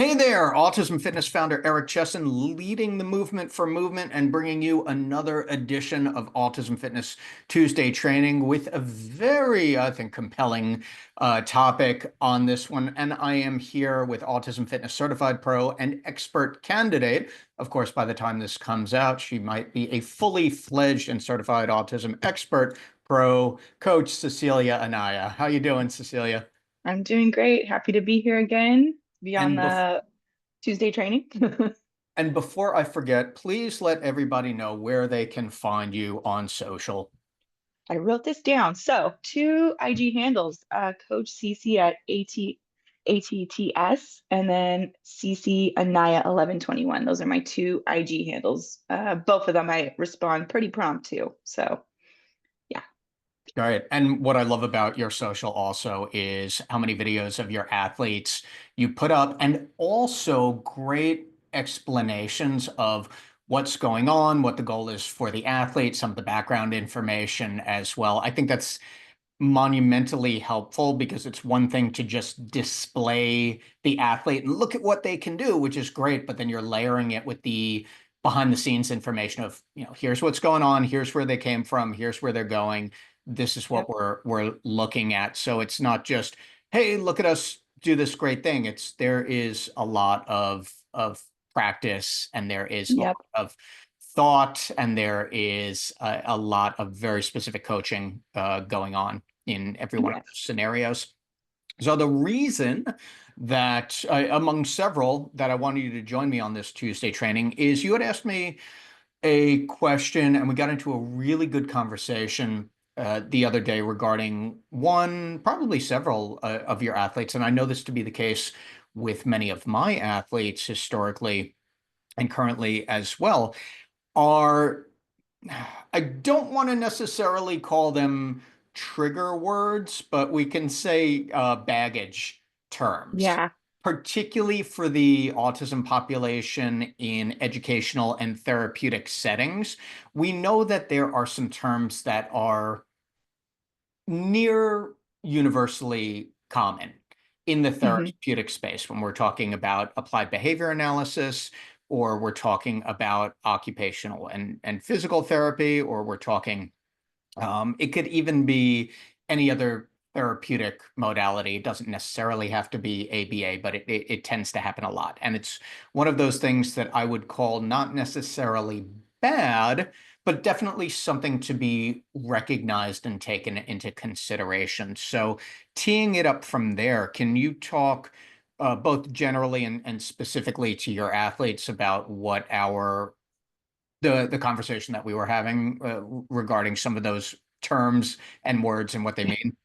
Hey there, Autism Fitness founder Eric Chessen, leading the movement for movement and bringing you another edition of Autism Fitness Tuesday training with a very, I think, compelling topic on this one. And I am here with Autism Fitness Certified Pro and expert candidate. Of course, by the time this comes out, she might be a fully fledged and certified autism expert pro coach, Cecilia Anaya. How you doing, Cecilia? I'm doing great. Happy to be here again, be on And before the Tuesday training. And before I forget, please let everybody know where they can find you on social. I wrote this down. So, two IG handles, Coach Cici at ATTS, and then Cici Anaya 1121. Those are my two IG handles. Both of them I respond pretty prompt to. So, yeah. All right. And what I love about your social also is how many videos of your athletes you put up and also great explanations of what's going on, what the goal is for the athlete, some of the background information as well. I think that's monumentally helpful because it's one thing to just display the athlete and look at what they can do, which is great, but then you're layering it with the behind the scenes information of, here's what's going on, here's where they came from, here's where they're going. This is what Yep. we're looking at. So it's not just, hey, look at us do this great thing. It's there is a lot of practice and there is a lot Yep. of thought and there is a lot of very specific coaching going on in every one of those Yes. scenarios. So the reason that, among several, that I wanted you to join me on this Tuesday training is you had asked me a question, and we got into a really good conversation the other day regarding one, probably several of your athletes. And I know this to be the case with many of my athletes historically and currently as well, are I don't want to necessarily call them trigger words, but we can say baggage terms, Yeah. particularly for the autism population in educational and therapeutic settings. We know that there are some terms that are near universally common in the Hmm. therapeutic space when we're talking about applied behavior analysis, or we're talking about occupational and physical therapy, or we're talking, it could even be any other therapeutic modality. It doesn't necessarily have to be ABA, but it tends to happen a lot. And it's one of those things that I would call not necessarily bad, but definitely something to be recognized and taken into consideration. So teeing it up from there, can you talk both generally and specifically to your athletes about what the conversation that we were having regarding some of those terms and words and what they mean?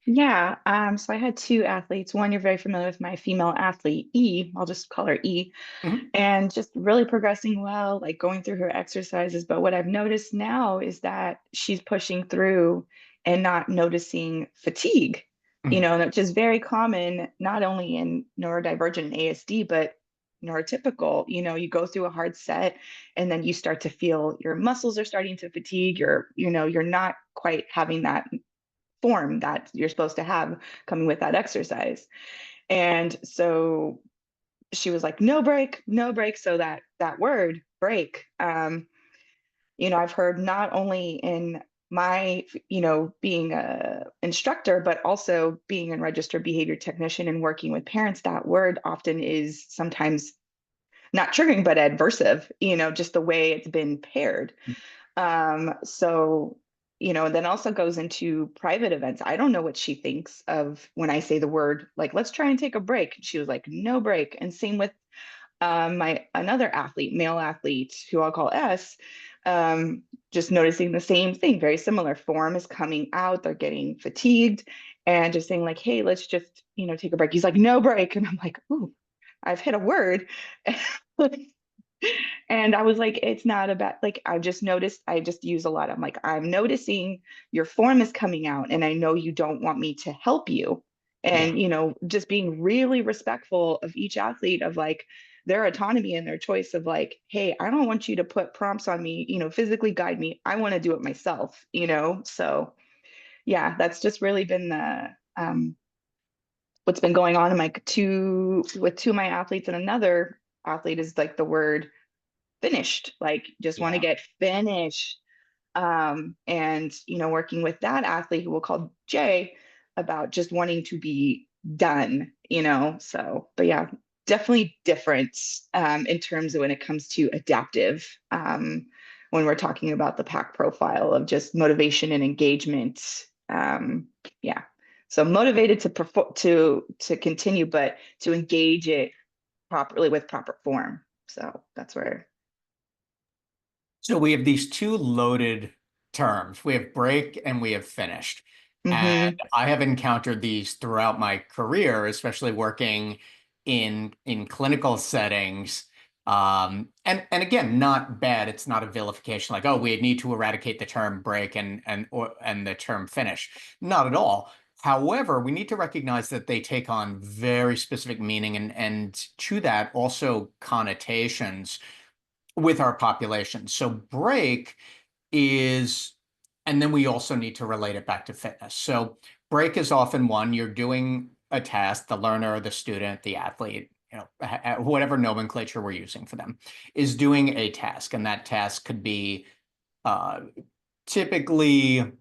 Yeah, so I had two athletes. One, you're very familiar with my female athlete, E. I'll just call her E, Mhm. and just really progressing well, like going through her exercises. But what I've noticed now is that she's pushing through and not noticing fatigue, Mhm. which is very common, not only in neurodivergent and ASD, but neurotypical. You go through a hard set and then you start to feel your muscles are starting to fatigue. You're not quite having that form that you're supposed to have coming with that exercise. And so she was like, no break, no break. So that word break, I've heard not only in my, being a instructor, but also being a registered behavior technician and working with parents, that word often is sometimes not triggering, but adversive, just the way it's been paired. So, and then also goes into private events. I don't know what she thinks of when I say the word, like, let's try and take a break. She was like, no break. And same with my another athlete, male athlete, who I'll call S, just noticing the same thing, very similar. Form is coming out, they're getting fatigued, and just saying, like, hey, let's just, take a break. He's like, no break. And I'm like, ooh, I've hit a word. And I was like, it's not about, like, I just noticed, I just use a lot. I'm like, I'm noticing your form is coming out, and I know you don't want me to help you. Yeah. And, just being really respectful of each athlete, of like their autonomy and their choice of like, hey, I don't want you to put prompts on me, physically guide me. I want to do it myself. So yeah, that's just really been the what's been going on in my two of my athletes, and another athlete is like the word finished, like just want to Yeah. get finished. And working with that athlete who we'll call Jay about just wanting to be done, so but yeah, definitely different in terms of when it comes to adaptive, when we're talking about the pack profile of just motivation and engagement. Yeah, so motivated to perform, to continue, but to engage it properly with proper form. So that's where. So we have these two loaded terms. We have break and we have finished. And Hmm. I have encountered these throughout my career, especially working in clinical settings. And again, not bad. It's not a vilification like, oh, we need to eradicate the term break and the term finish. Not at all. However, we need to recognize that they take on very specific meaning and to that also connotations with our population. So break is, and then we also need to relate it back to fitness. So break is often one, you're doing a task, the learner, the student, the athlete, whatever nomenclature we're using for them, is doing a task. And that task could be uh, typically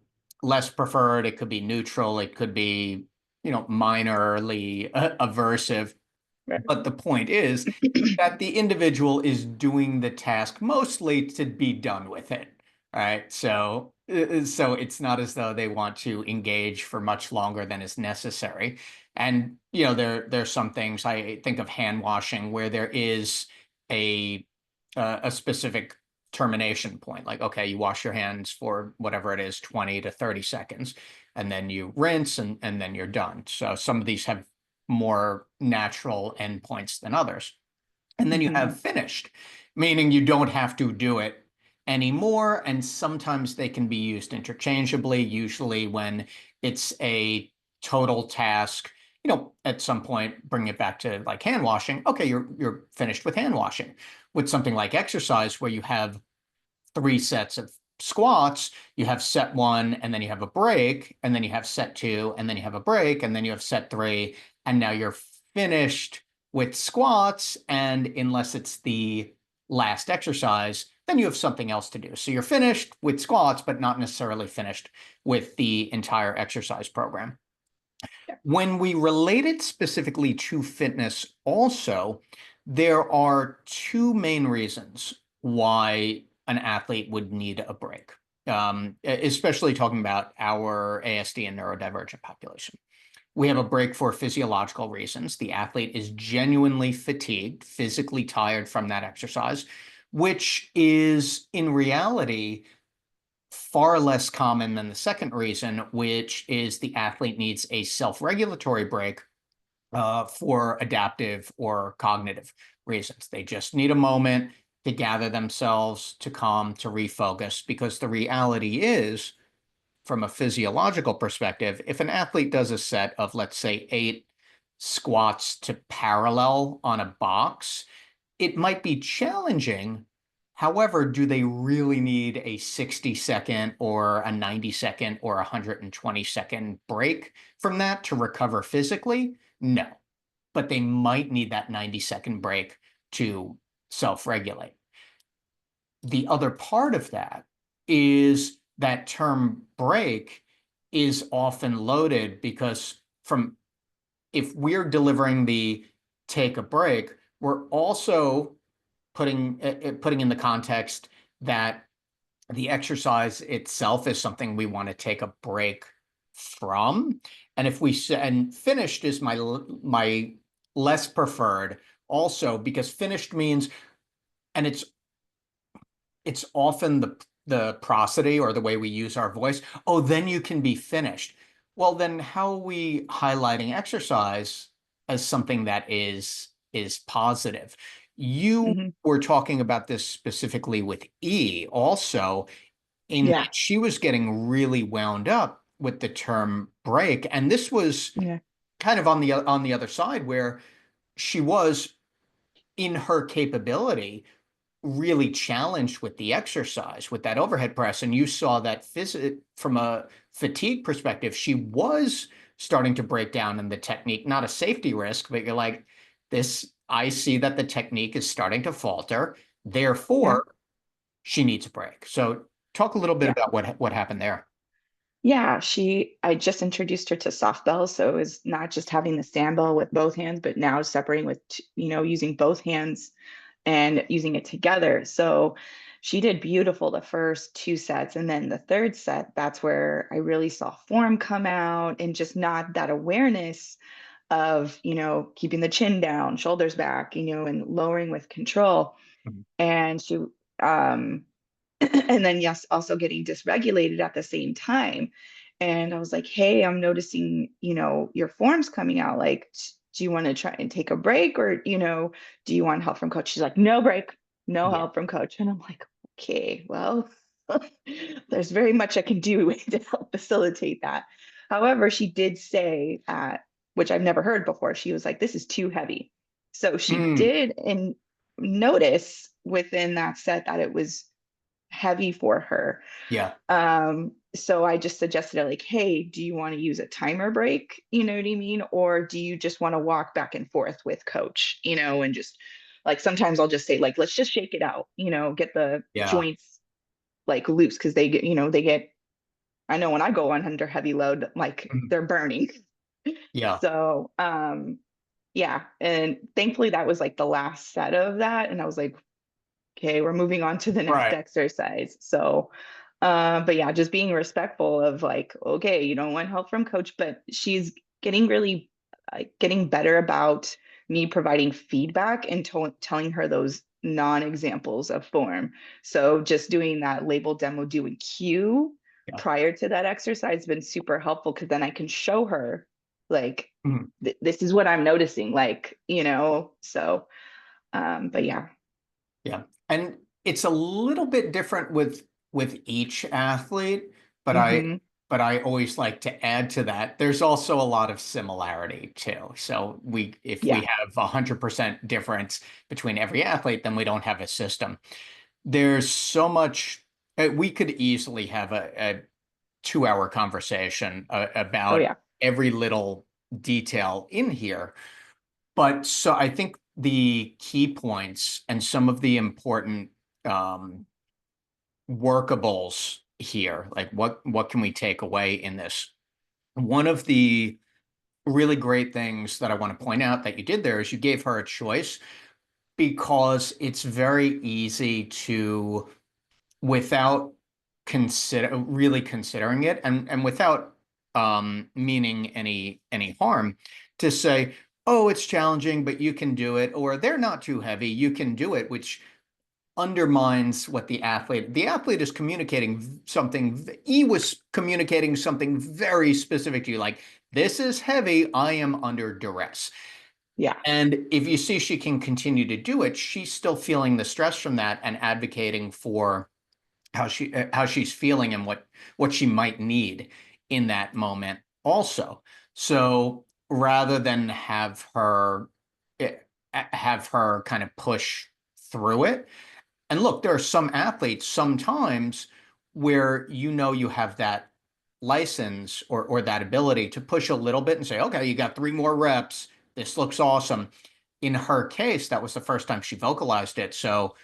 less preferred. It could be neutral. It could be, minorly aversive. Right. But the point is that the individual is doing the task mostly to be done with it, right? So it's not as though they want to engage for much longer than is necessary. And there's some things I think of hand washing where there is a a specific termination point. Like, okay, you wash your hands for whatever it is, 20 to 30 seconds, and then you rinse and then you're done. So some of these have more natural endpoints than others. And then you Hmm. have finished, meaning you don't have to do it anymore. And sometimes they can be used interchangeably, usually when it's a total task. At some point, bring it back to like hand washing. Okay, you're finished with hand washing. With something like exercise, where you have 3 sets of squats, you have set one, and then you have a break, and then you have set two, and then you have a break, and then you have set three, and now you're finished with squats. And unless it's the last exercise, then you have something else to do. So you're finished with squats, but not necessarily finished with the entire exercise program. Yeah. When we relate it specifically to fitness, also, there are two main reasons why an athlete would need a break, especially talking about our ASD and neurodivergent population. We have a break for physiological reasons. The athlete is genuinely fatigued, physically tired from that exercise, which is in reality far less common than the second reason, which is the athlete needs a self-regulatory break for adaptive or cognitive reasons. They just need a moment to gather themselves, to calm, to refocus, because the reality is, from a physiological perspective, if an athlete does a set of, let's say, 8 squats to parallel on a box, it might be challenging. However, do they really need a 60-second or a 90-second or 120-second break from that to recover physically? No, but they might need that 90-second break to self-regulate. The other part of that is that term break is often loaded because from if we're delivering the take a break, we're also putting in the context that the exercise itself is something we want to take a break from. And if we say, and finished is my less preferred also, because finished means, and it's often the prosody or the way we use our voice. Oh, then you can be finished. Well, then how are we highlighting exercise as something that is positive? You Hmm. were talking about this specifically with E also, in Yeah. that she was getting really wound up with the term break. And this was Yeah. kind of on the other side where she was in her capability really challenged with the exercise, with that overhead press. And you saw that from a fatigue perspective, she was starting to break down in the technique, not a safety risk, but you're like, this, I see that the technique is starting to falter. Yeah. Therefore, she needs a break. So talk a little bit Yeah. about what happened there. Yeah, I just introduced her to soft bells. So it was not just having the sand bell with both hands, but now separating with, using both hands and using it together. So she did beautiful the first two sets. And then the third set, that's where I really saw form come out and just not that awareness of, keeping the chin down, shoulders back, and lowering with control. Mhm. And um, and then yes, also getting dysregulated at the same time. And I was like, hey, I'm noticing, your form's coming out. Like, do you want to try and take a break, or, do you want help from coach? She's like, no break, no Yeah. help from coach. And I'm like, okay, well, there's very much I can do to help facilitate that. However, she did say, which I've never heard before, she was like, this is too heavy. So she Mm, did and notice within that set that it was heavy for her. yeah. So I just suggested it like, hey, do you want to use a timer break? You know what I mean? Or do you just want to walk back and forth with coach, and just like sometimes I'll just say, like, let's just shake it out, get the Yeah. joints like loose because I know when I go on under heavy load, like Mhm. they're burning. Yeah. So yeah. And thankfully that was like the last set of that. And I was like, okay, we're moving on to the next Right. exercise. So, but yeah, just being respectful of like, okay, you don't want help from coach, but she's getting really getting better about me providing feedback and telling her those non-examples of form. So just doing that label demo do and cue Yeah. prior to that exercise has been super helpful because then I can show her like Mhm. this is what I'm noticing, like, so but yeah. Yeah. And it's a little bit different with each athlete, but I Hmm. but I always like to add to that. There's also a lot of similarity too. So if we Yeah. have 100% difference between every athlete, then we don't have a system. There's so much we could easily have a 2 hour conversation Oh about yeah. every little detail in here. But so I think the key points and some of the important um, workables here, like what can we take away in this? One of the really great things that I want to point out that you did there is you gave her a choice because it's very easy to, without really considering it and without meaning any harm, to say, oh, it's challenging but you can do it, or they're not too heavy, you can do it, which undermines what the athlete is communicating something. He was communicating something very specific to you, like, this is heavy, I am under duress. Yeah. And if you see she can continue to do it, she's still feeling the stress from that and advocating for how she's feeling and what she might need in that moment also. So rather than eh, have her kind of push through it. And look, there are some athletes sometimes where you have that license or that ability to push a little bit and say, okay, you got 3 more reps. This looks awesome. In her case, that was the first time she vocalized it. So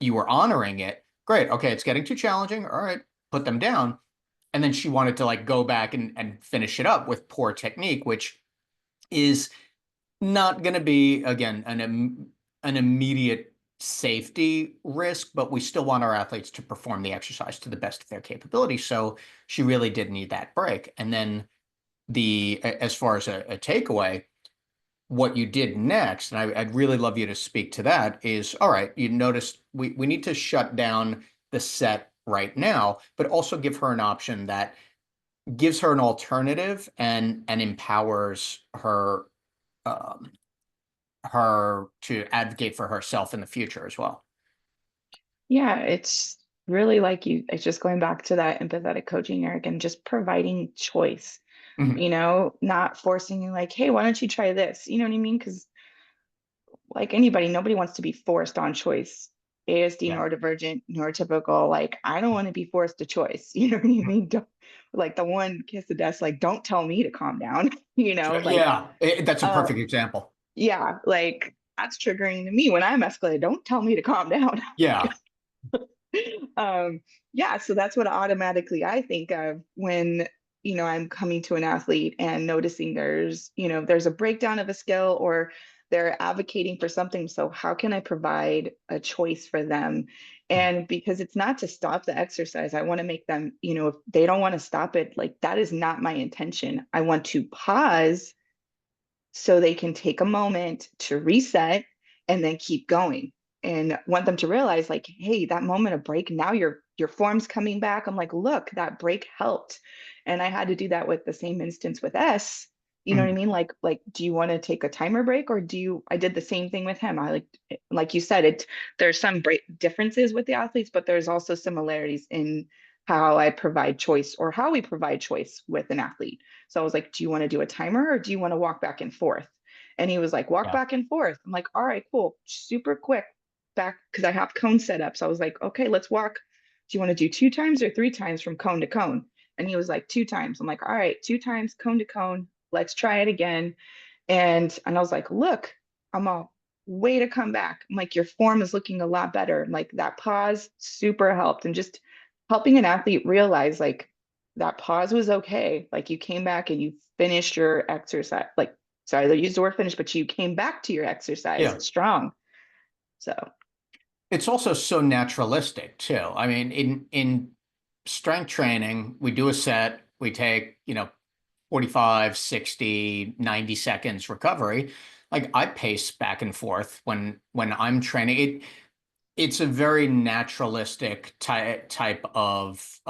you were honoring it. Great. Okay, it's getting too challenging. All right, put them down. And then she wanted to like go back and finish it up with poor technique, which is not going to be, again, an immediate safety risk, but we still want our athletes to perform the exercise to the best of their capability. So she really did need that break. And then as far as a takeaway, what you did next, and I'd really love you to speak to that, is all right, you noticed we need to shut down the set right now, but also give her an option that gives her an alternative and empowers um, her to advocate for herself in the future as well. Yeah, it's really like it's just going back to that empathetic coaching, Eric, and just providing choice, Mhm. not forcing you like, hey, why don't you try this? You know what I mean? Because like anybody, nobody wants to be forced on choice. ASD, Yeah. neurodivergent, neurotypical, like I don't want to be forced to choice. You know what I mean? Don't, like the one kiss of death, like don't tell me to calm down, like Yeah, that's a uh perfect example. yeah, like that's triggering to me when I'm escalated. Don't tell me to calm down. Yeah. um yeah, so that's what automatically I think of when I'm coming to an athlete and noticing there's a breakdown of a skill, or they're advocating for something. So how can I provide a choice for them? And because it's not to stop the exercise, I want to make them, if they don't want to stop it, like that is not my intention. I want to pause so they can take a moment to reset and then keep going, and want them to realize like, hey, that moment of break, now your form's coming back. I'm like, look, that break helped. And I had to do that with the same instance with S. You know what I Mhm. mean? Like do you want to take a timer break, or do you I did the same thing with him. I like you said, there's some break differences with the athletes, but there's also similarities in how I provide choice, or how we provide choice with an athlete. So I was like, do you want to do a timer, or do you want to walk back and forth? And he was like, walk Yeah. back and forth. I'm like, all right, cool. Super quick back, because I have cone set up. So I was like, okay, let's walk. Do you want to do 2 times or 3 times from cone to cone? And he was like, 2 times. I'm like, all right, 2 times cone to cone. Let's try it again. And I was like, look, I'm all way to come back. I'm like, your form is looking a lot better. Like that pause super helped. And just helping an athlete realize like that pause was okay. Like you came back and you finished your exercise. Like, sorry, they used the word finish, but you came back to your exercise Yeah. strong. So It's also so naturalistic too. I mean, in strength training, we do a set, we take, 45, 60, 90 seconds recovery. Like I pace back and forth when I'm training. It's a very naturalistic type of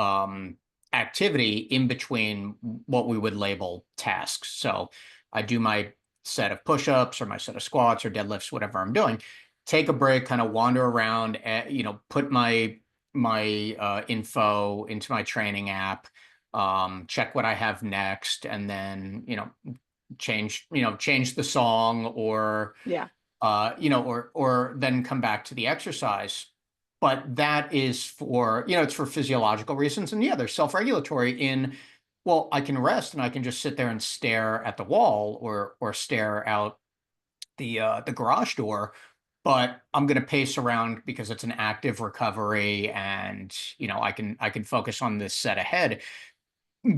activity in between what we would label tasks. So I do my set of push-ups or my set of squats or deadlifts, whatever I'm doing, take a break, kind of wander around, put my info into my training app, check what I have next, and then, change the song, or yeah, or then come back to the exercise. But that is for, it's for physiological reasons. And yeah, they're self-regulatory in, well, I can rest and I can just sit there and stare at the wall, or stare out the garage door, but I'm going to pace around because it's an active recovery, and I can focus on this set ahead,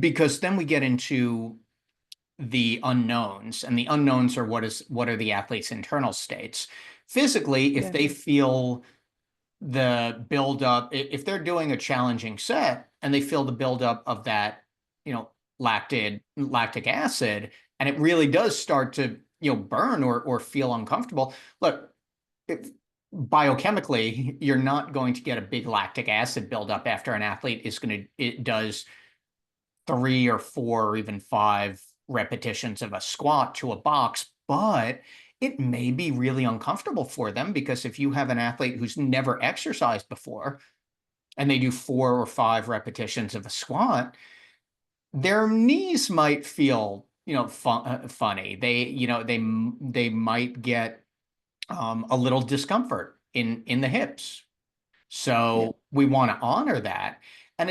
because then we get into the unknowns, and the unknowns are what are the athlete's internal states physically. If yeah, they feel the buildup, if they're doing a challenging set and they feel the buildup of that, you know lactic acid, and it really does start to, burn, or feel uncomfortable. Look, if, biochemically, you're not going to get a big lactic acid buildup after an athlete it does 3 or 4 or even 5 repetitions of a squat to a box, but it may be really uncomfortable for them, because if you have an athlete who's never exercised before and they do 4 or 5 repetitions of a squat, their knees might feel, funny. They might get a little discomfort in the hips. yeah, So we want to honor that. And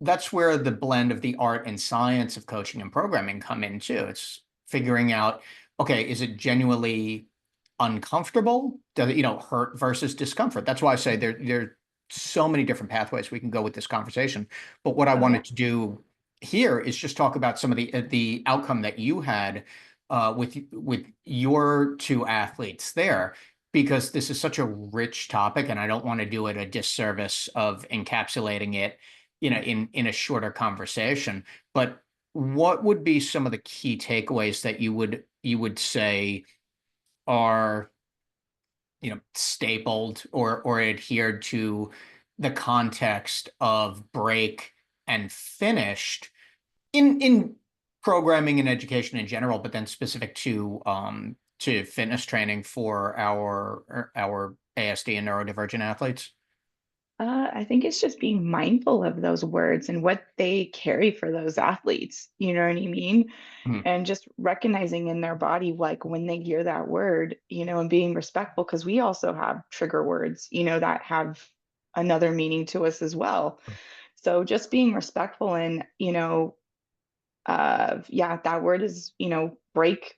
that's where the blend of the art and science of coaching and programming come in too. It's figuring out, okay, is it genuinely uncomfortable? Does it, hurt versus discomfort? That's why I say there are so many different pathways we can go with this conversation. But what I oh yeah, wanted to do here is just talk about some of the outcome that you had with your two athletes there, because this is such a rich topic, and I don't want to do it a disservice of encapsulating it, in a shorter conversation. But what would be some of the key takeaways that you would say are, stapled, or adhered to the context of break and finished in programming and education in general, but then specific to fitness training for our ASD and neurodivergent athletes? I think it's just being mindful of those words and what they carry for those athletes. You know what I mean? Mhm. And just recognizing in their body, like when they hear that word, and being respectful, because we also have trigger words, that have another meaning to us as well. So just being respectful and, yeah, that word is, break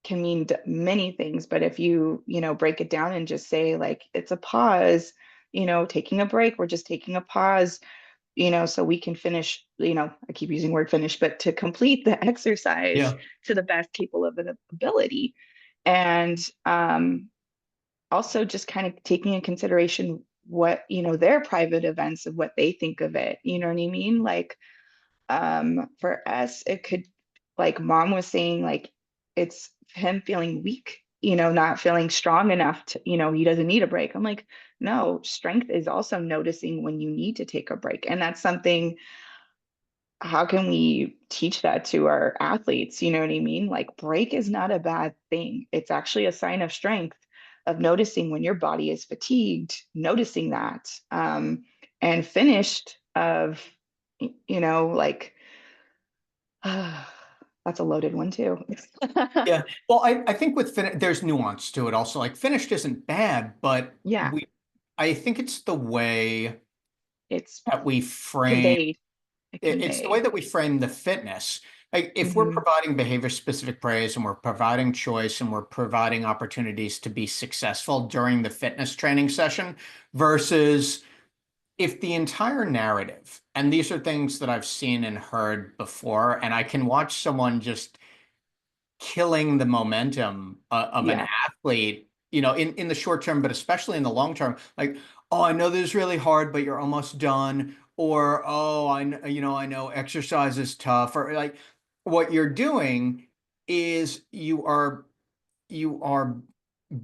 can mean many things, but if you, break it down and just say like it's a pause, taking a break, we're just taking a pause, so we can finish, I keep using word finish, but to complete the exercise Yeah. to the best capable of an ability. And also just kind of taking in consideration what, their private events of what they think of it. You know what I mean? Like for us, it could, like mom was saying, like it's him feeling weak, not feeling strong enough to, he doesn't need a break. I'm like, no, strength is also noticing when you need to take a break. And that's something, how can we teach that to our athletes? You know what I mean? Like break is not a bad thing. It's actually a sign of strength, of noticing when your body is fatigued, noticing that, and finished of, like, that's a loaded one too. Yeah. Well, I think with there's nuance to it also. Like finished isn't bad, but Yeah, I think it's the way it's that we frame conveyed, it's the way conveyed. that we frame the fitness. Like if we're Hmm. providing behavior specific praise and we're providing choice and we're providing opportunities to be successful during the fitness training session versus if the entire narrative, and these are things that I've seen and heard before, and I can watch someone just killing the momentum of an Yeah, athlete, in the short term, but especially in the long term. Like, oh, I know this is really hard, but you're almost done. Or, oh, I know exercise is tough. Or like, what you're doing is you are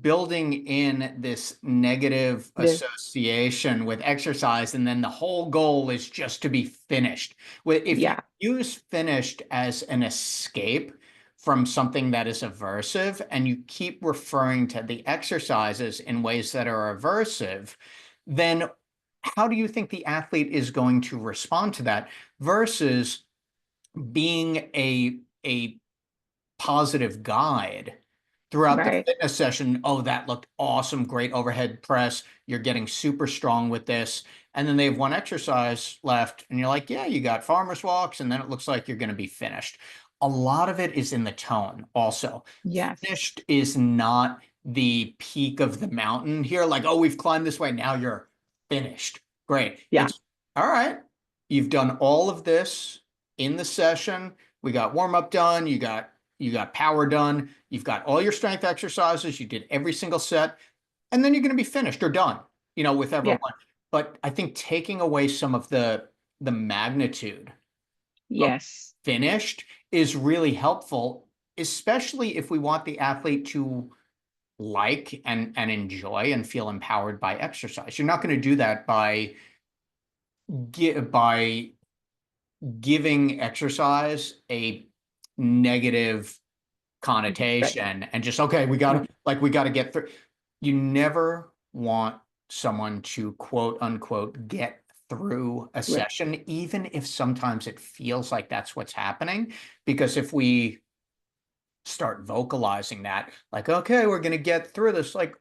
building in this negative this, association with exercise, and then the whole goal is just to be finished. If you yeah, use finished as an escape from something that is aversive, and you keep referring to the exercises in ways that are aversive, then how do you think the athlete is going to respond to that versus being a positive guide throughout the right. fitness session? Oh, that looked awesome. Great overhead press. You're getting super strong with this. And then they have one exercise left, and you're like, yeah, you got farmer's walks, and then it looks like you're going to be finished. A lot of it is in the tone also. Yes. Finished is not the peak of the mountain here, like, oh, we've climbed this way. Now you're finished. Great. Yeah, It's all right. You've done all of this in the session. We got warm up done. You got power done. You've got all your strength exercises. You did every single set, and then you're going to be finished or done, with yeah, everyone. But I think taking away some of the magnitude of yes, finished is really helpful, especially if we want the athlete to like and enjoy and feel empowered by exercise. You're not going to do that by giving exercise a negative right, connotation and just, okay, we got to get through. You never want someone to quote unquote get through a right, session, even if sometimes it feels like that's what's happening. Because if we start vocalizing that, like, okay, we're going to get through this, like,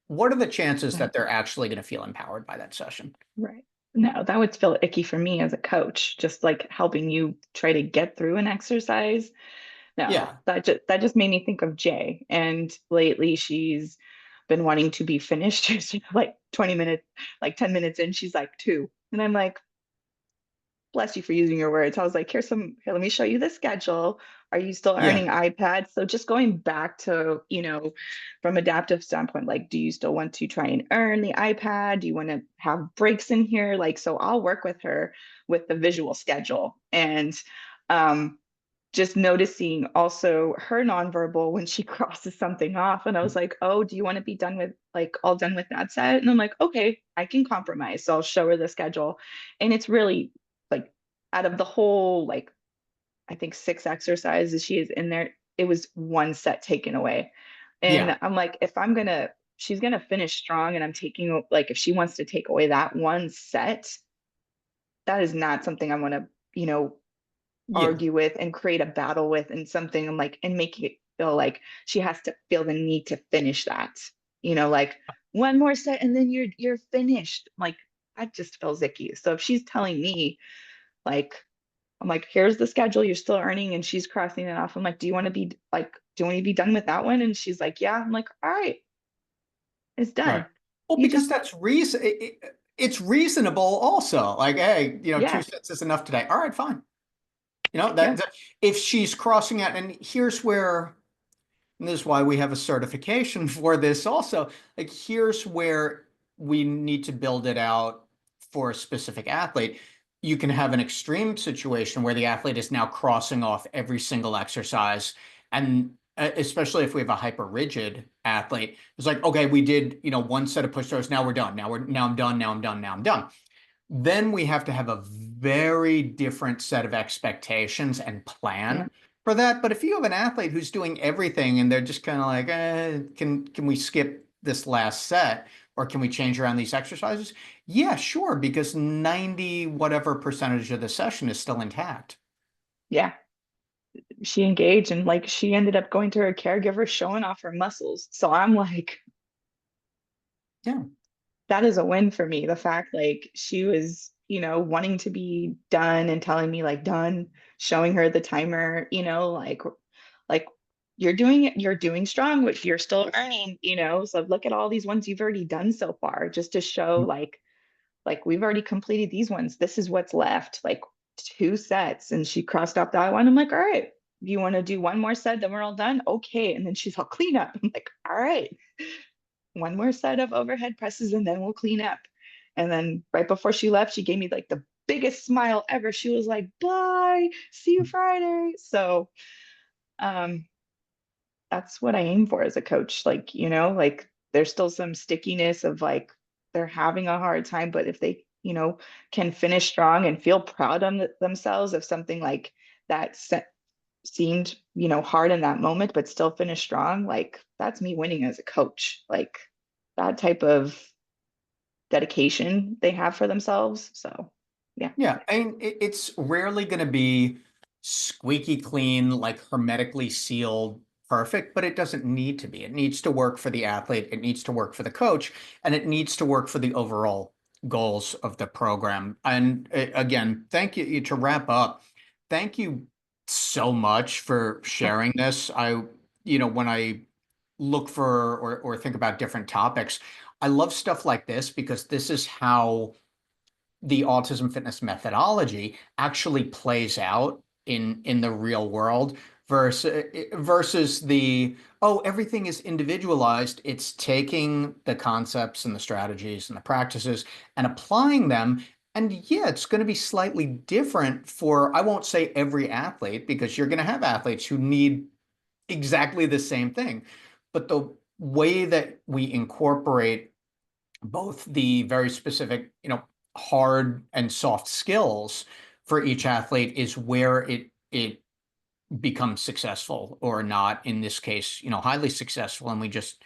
what are the chances right, that they're actually going to feel empowered by that session? right. No, that would feel icky for me as a coach, just like helping you try to get through an exercise. No, Yeah. that just made me think of Jay. And lately she's been wanting to be finished. She's like 20 minutes, like 10 minutes in, she's like two. And I'm like, bless you for using your words. I was like, here, let me show you the schedule. Are you still Yeah. earning iPads? So just going back to, from adaptive standpoint, like, do you still want to try and earn the iPad? Do you want to have breaks in here? Like, so I'll work with her with the visual schedule and um just noticing also her nonverbal when she crosses something off. And I was like, oh, do you want to be done with like all done with that set? And I'm like, okay, I can compromise. So I'll show her the schedule. And it's really like out of the whole, like, I think 6 exercises she is in there, it was one set taken away. Yeah. And I'm like, if I'm gonna she's gonna finish strong, and I'm taking like if she wants to take away that one set, that is not something I want to, Yeah, argue with and create a battle with, and something I'm like, and make it feel like she has to feel the need to finish that. Like one more set and then you're finished. Like that just feels icky. So if she's telling me like, I'm like, here's the schedule you're still earning, and she's crossing it off. I'm like, do you want to be like, do you want to be done with that one? And she's like, yeah. I'm like, all right, it's right. done. Well, You because just, that's reason. It's reasonable also. Like, hey, two yeah, sets is enough today. All right, fine. yeah, If she's crossing out, and here's where, and this is why we have a certification for this also. Like, here's where we need to build it out for a specific athlete. You can have an extreme situation where the athlete is now crossing off every single exercise. And especially if we have a hyper rigid athlete, it's like, okay, we did, one set of push throws. Now we're done. Now I'm done. Now I'm done. Now I'm done. Then we have to have a very different set of expectations and yeah, plan for that. But if you have an athlete who's doing everything and they're just kind of like, can we skip this last set, or can we change around these exercises? Yeah, sure, because 90 whatever percentage of the session is still intact. yeah. She engaged, and like she ended up going to her caregiver showing off her muscles. So I'm like, Yeah. that is a win for me. The fact like she was, wanting to be done and telling me like done, showing her the timer, like you're doing strong, which you're still earning, So look at all these ones you've already done so far, just to show like we've already completed these ones. This is what's left, like two sets. And she crossed off that one. I'm like, all right, you want to do one more set, then we're all done. Okay. And then she's all clean up. I'm like, all right, one more set of overhead presses and then we'll clean up. And then right before she left, she gave me like the biggest smile ever. She was like, bye, see you Friday. So um that's what I aim for as a coach. Like, like there's still some stickiness of like they're having a hard time, but if they, can finish strong and feel proud of themselves of something like that seemed, hard in that moment, but still finish strong, like that's me winning as a coach. Like that type of dedication they have for themselves. So, yeah. Yeah, I mean, it's rarely going to be squeaky clean, like hermetically sealed, perfect, but it doesn't need to be. It needs to work for the athlete, it needs to work for the coach, and it needs to work for the overall goals of the program. And again, thank you to wrap up. Thank you so much for sharing this. When I look for or think about different topics, I love stuff like this because this is how the autism fitness methodology actually plays out in the real world versus the, oh, everything is individualized. It's taking the concepts and the strategies and the practices and applying them. And yeah, it's going to be slightly different for, I won't say every athlete, because you're going to have athletes who need exactly the same thing. But the way that we incorporate both the very specific, hard and soft skills for each athlete is where it becomes successful or not. In this case, highly successful, and we just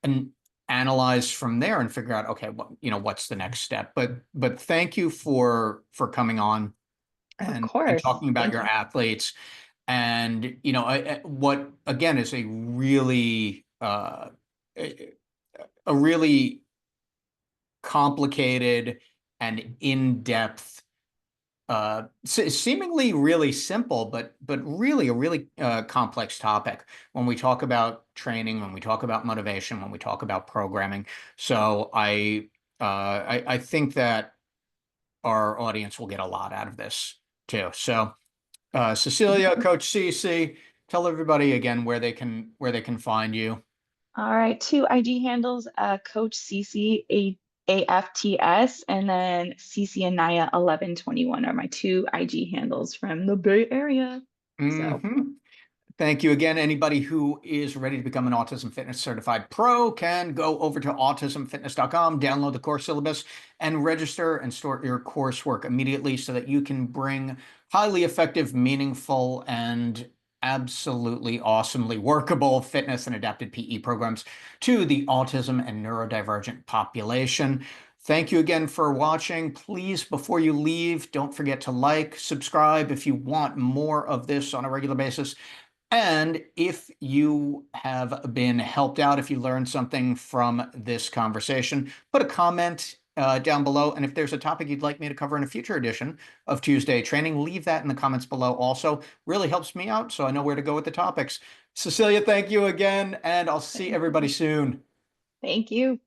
and analyze from there and figure out, okay, what's the next step. But thank you for coming on Of and course. talking about Thank your you. athletes. And what again is a really complicated and in-depth, seemingly really simple, but really a really complex topic when we talk about training, when we talk about motivation, when we talk about programming. So I think that our audience will get a lot out of this too. So Thank Cecilia, you. Coach Cici, tell everybody again where they can find you. All right, two IG handles, Coach Cici, AFTS, and then Cici Anaya 1121 are my two IG handles from the Bay Area. So, Hmm. Thank you again. Anybody who is ready to become an Autism Fitness Certified Pro can go over to autismfitness.com, download the course syllabus, and register and start your coursework immediately so that you can bring highly effective, meaningful, and absolutely awesomely workable fitness and adapted PE programs to the autism and neurodivergent population. Thank you again for watching. Please, before you leave, don't forget to like, subscribe if you want more of this on a regular basis. And if you have been helped out, if you learned something from this conversation, put a comment down below. And if there's a topic you'd like me to cover in a future edition of Tuesday Training, leave that in the comments below also. Really helps me out so I know where to go with the topics. Cecilia, thank you again, and I'll see everybody soon. Thank you.